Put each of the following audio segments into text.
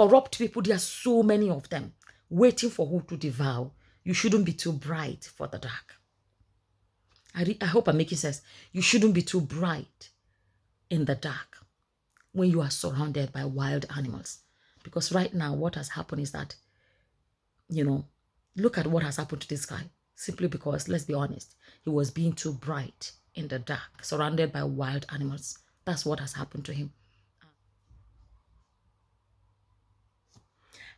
Corrupt people, there are so many of them waiting for who to devour. You shouldn't be too bright for the dark. I hope I'm making sense. You shouldn't be too bright in the dark when you are surrounded by wild animals. Because right now, what has happened is that, look at what has happened to this guy. Simply because, let's be honest, he was being too bright in the dark, surrounded by wild animals. That's what has happened to him.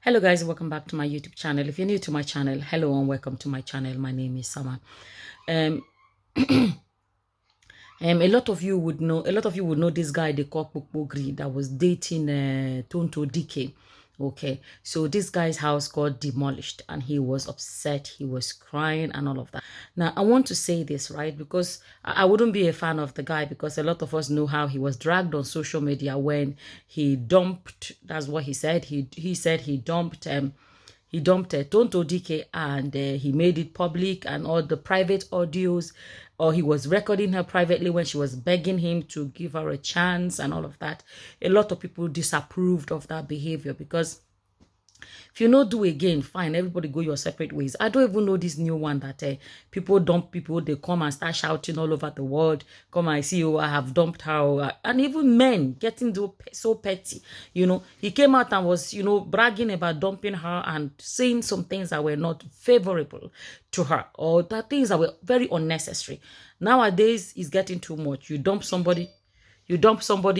Hello guys, welcome back to my YouTube channel. If you're new to my channel, hello and welcome to my channel. My name is Sama. A lot of you would know this guy, the Kpokpogri, that was dating Tonto Dikeh. Okay, so this guy's house got demolished and he was upset, he was crying and all of that. Now, I want to say this, right, because I wouldn't be a fan of the guy, because a lot of us know how he was dragged on social media when he dumped, that's what he said, he said he dumped Tonto Dikeh, and he made it public, and all the private audios, or he was recording her privately when she was begging him to give her a chance and all of that. A lot of people disapproved of that behavior, because if you not do again, fine, everybody go your separate ways. I don't even know this new one that people dump people, they come and start shouting all over the world. Come, I see you, I have dumped her. And even men getting so petty. He came out and was, bragging about dumping her and saying some things that were not favorable to her, or that things that were very unnecessary. Nowadays, it's getting too much. You dump somebody,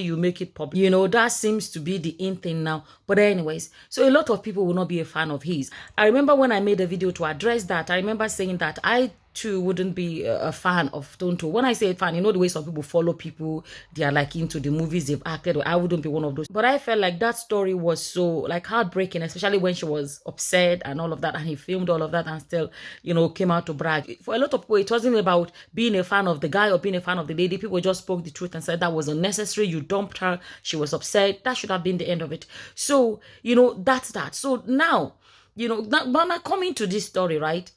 you make it public. That seems to be the in thing now. But anyways, so a lot of people will not be a fan of his. I remember when I made a video to address that, I remember saying that I too wouldn't be a fan of Tonto. When I say a fan, the way some people follow people, they are like into the movies they've acted. I wouldn't be one of those. But I felt like that story was so like heartbreaking, especially when she was upset and all of that, and he filmed all of that and still, came out to brag. For a lot of people, it wasn't about being a fan of the guy or being a fan of the lady. People just spoke the truth and said that was unnecessary. You dumped her. She was upset. That should have been the end of it. So, that's that. So now, now coming to this story, right?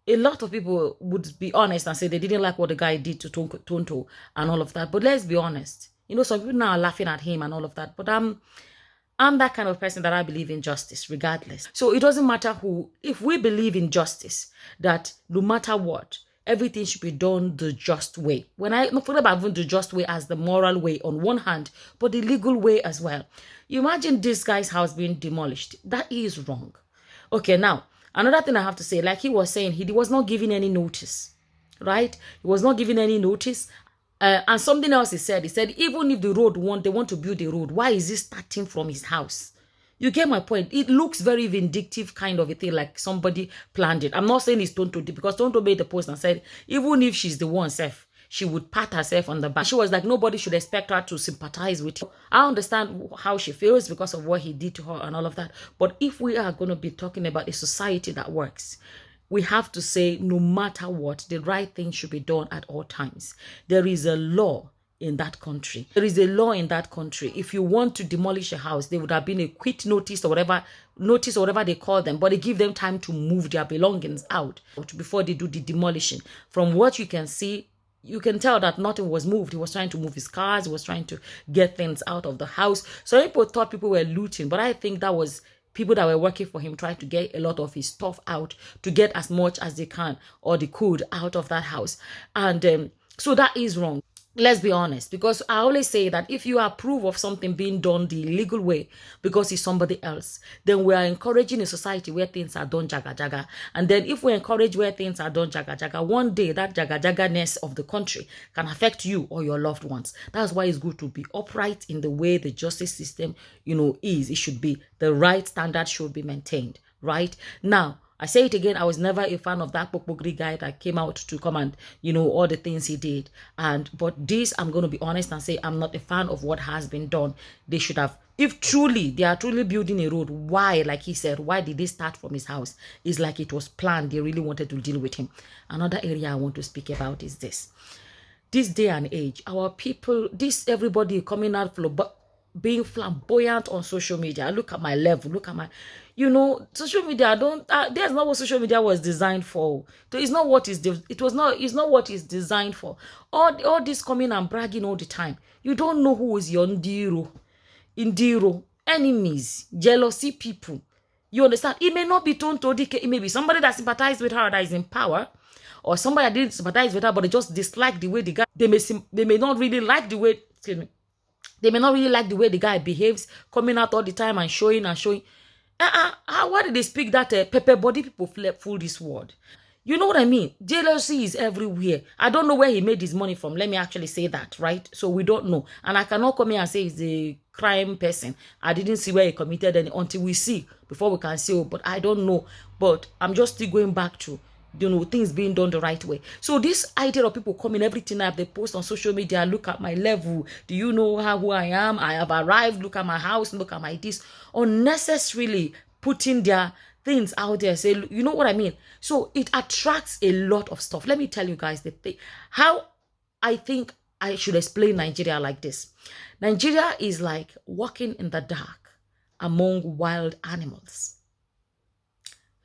A lot of people would be honest and say they didn't like what the guy did to Tonto and all of that. But let's be honest. Some people now are laughing at him and all of that. But I'm that kind of person that I believe in justice regardless. So it doesn't matter who. If we believe in justice, that no matter what, everything should be done the just way. When I not forget about even the just way as the moral way on one hand, but the legal way as well. You imagine this guy's house being demolished. That is wrong. Okay, now, another thing I have to say, like he was saying, he was not giving any notice, right? He was not giving any notice. And something else he said, even if the road they want to build the road, why is he starting from his house? You get my point. It looks very vindictive kind of a thing, like somebody planned it. I'm not saying it's Tonto, because Tonto made the post and said, even if she's the one self, she would pat herself on the back. She was like, nobody should expect her to sympathize with you. I understand how she feels because of what he did to her and all of that. But if we are going to be talking about a society that works, we have to say, no matter what, the right thing should be done at all times. There is a law in that country. There is a law in that country. If you want to demolish a house, there would have been a quit notice or whatever they call them, but they give them time to move their belongings out before they do the demolition. From what you can see, you can tell that nothing was moved. He was trying to move his cars. He was trying to get things out of the house. So people thought people were looting, but I think that was people that were working for him trying to get a lot of his stuff out, to get as much as they can or they could out of that house. And so that is wrong. Let's be honest, because I always say that if you approve of something being done the legal way because it's somebody else, then we are encouraging a society where things are done jaga jaga. And then if we encourage where things are done jaga jaga, one day that jaga jaga-ness of the country can affect you or your loved ones. That's why it's good to be upright in the way the justice system, is. It should be, the right standard should be maintained, right? Now, I say it again, I was never a fan of that Kpokpogri guy that came out to come and, all the things he did. But this, I'm going to be honest and say, I'm not a fan of what has been done. They should have, if truly, they are truly building a road, why, like he said, why did they start from his house? It's like it was planned. They really wanted to deal with him. Another area I want to speak about is this. This day and age, our people, everybody coming out being flamboyant on social media. Look at my level, look at my, social media, there's not what social media was designed for. It's not what it's not what it's designed for. All this coming and bragging all the time. You don't know who is your Indiro. enemies, jealousy people. You understand? It may not be Tonto Dikeh. It may be somebody that sympathized with her, that is in power, or somebody that didn't sympathize with her, but they just dislike the way the guy. They may not really like the way. Excuse me. They may not really like the way the guy behaves, coming out all the time and showing and showing. Why did they speak that pepper body people fool this world? You know what I mean? Jealousy is everywhere. I don't know where he made his money from. Let me actually say that, right? So we don't know. And I cannot come here and say he's a crime person. I didn't see where he committed any until we see, before we can say, oh, but I don't know. But I'm just still going back to, you know, things being done the right way. So this idea of people coming everything up, they post on social media, look at my level. Do you know who I am? I have arrived. Look at my house. Look at my this. Unnecessarily putting their things out there, say, you know what I mean? So it attracts a lot of stuff. Let me tell you guys the thing, how I think I should explain Nigeria like this. Nigeria is like walking in the dark among wild animals.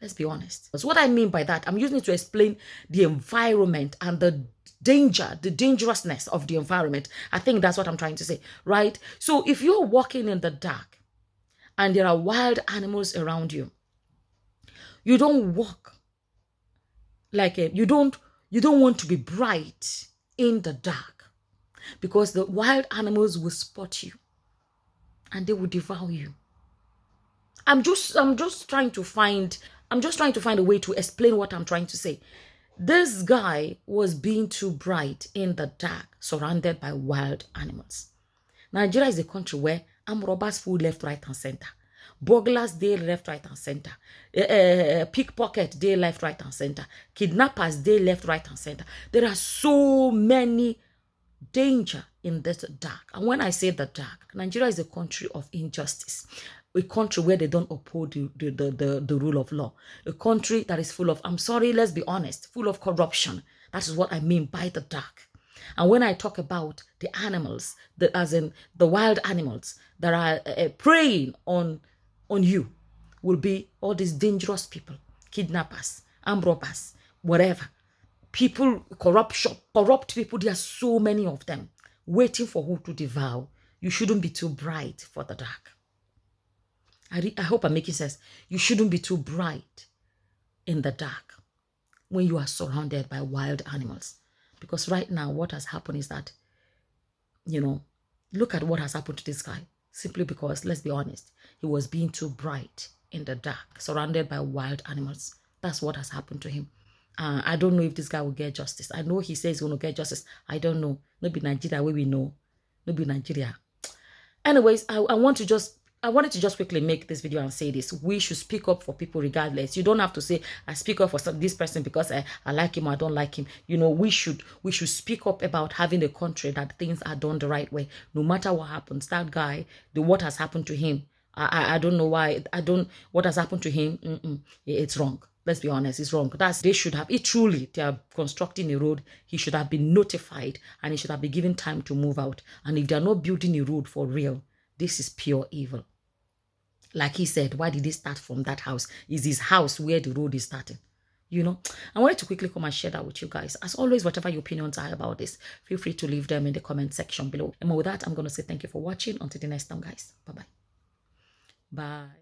Let's be honest. That's what I mean by that. I'm using it to explain the environment and the danger, the dangerousness of the environment. I think that's what I'm trying to say, right? So if you're walking in the dark and there are wild animals around you, you don't walk like you don't want to be bright in the dark, because the wild animals will spot you and they will devour you. I'm just trying to find a way to explain what I'm trying to say. This guy was being too bright in the dark, surrounded by wild animals. Nigeria is a country where armed robbers fool left, right, and center. Burglars, they left, right, and center. Pickpocket, they left, right, and center. Kidnappers, they left, right, and center. There are so many danger in this dark. And when I say the dark, Nigeria is a country of injustice. A country where they don't uphold the rule of law. A country that is full of, I'm sorry, let's be honest, full of corruption. That is what I mean by the dark. And when I talk about the animals, as in the wild animals that are preying on you, will be all these dangerous people, kidnappers, armed robbers, whatever. People, corrupt people, there are so many of them waiting for who to devour. You shouldn't be too bright for the dark. I hope I'm making sense. You shouldn't be too bright in the dark when you are surrounded by wild animals. Because right now, what has happened is that, you know, look at what has happened to this guy. Simply because, let's be honest, he was being too bright in the dark, surrounded by wild animals. That's what has happened to him. I don't know if this guy will get justice. I know he says he's going to get justice. I don't know. Maybe Nigeria, where we know. Maybe Nigeria. Anyways, I wanted to just quickly make this video and say this. We should speak up for people regardless. You don't have to say, I speak up for this person because I like him or I don't like him. You know, we should speak up about having a country that things are done the right way. No matter what happens, that guy, what has happened to him, I don't know why. What has happened to him, it's wrong. Let's be honest, it's wrong. They should have, they are constructing a road, he should have been notified and he should have been given time to move out. And if they're not building a road for real, this is pure evil. Like he said, why did he start from that house? Is his house where the road is starting? You know, I wanted to quickly come and share that with you guys. As always, whatever your opinions are about this, feel free to leave them in the comment section below. And with that, I'm going to say thank you for watching. Until the next time, guys. Bye-bye. Bye.